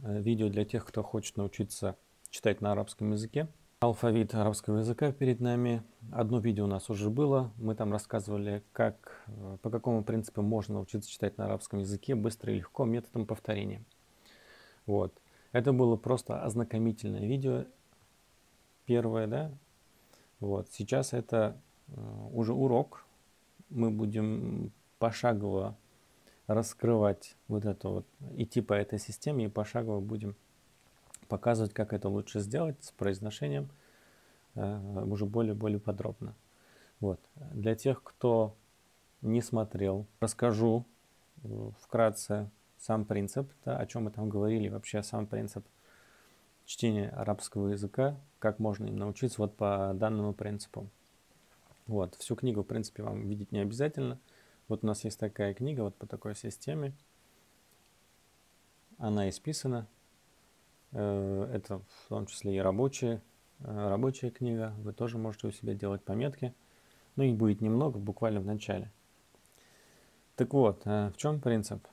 видео для тех, кто хочет научиться читать на арабском языке. Алфавит арабского языка перед нами. Одно видео у нас уже было. Мы там рассказывали, по какому принципу можно научиться читать на арабском языке быстро и легко методом повторения. Вот. Это было просто ознакомительное видео. Первое, да? Вот. Сейчас это уже урок. Мы будем пошагово раскрывать идти по этой системе и пошагово будем показывать, как это лучше сделать с произношением уже более подробно. Вот. Для тех, кто не смотрел, расскажу вкратце сам принцип, да, о чем мы там говорили, вообще сам принцип чтения арабского языка, как можно им научиться вот по данному принципу. Вот. Всю книгу, в принципе, вам видеть не обязательно. Вот у нас есть такая книга вот по такой системе. Она исписана. Это в том числе и рабочая книга. Вы тоже можете у себя делать пометки. Но их будет немного, буквально в начале. Так вот, в чем принцип?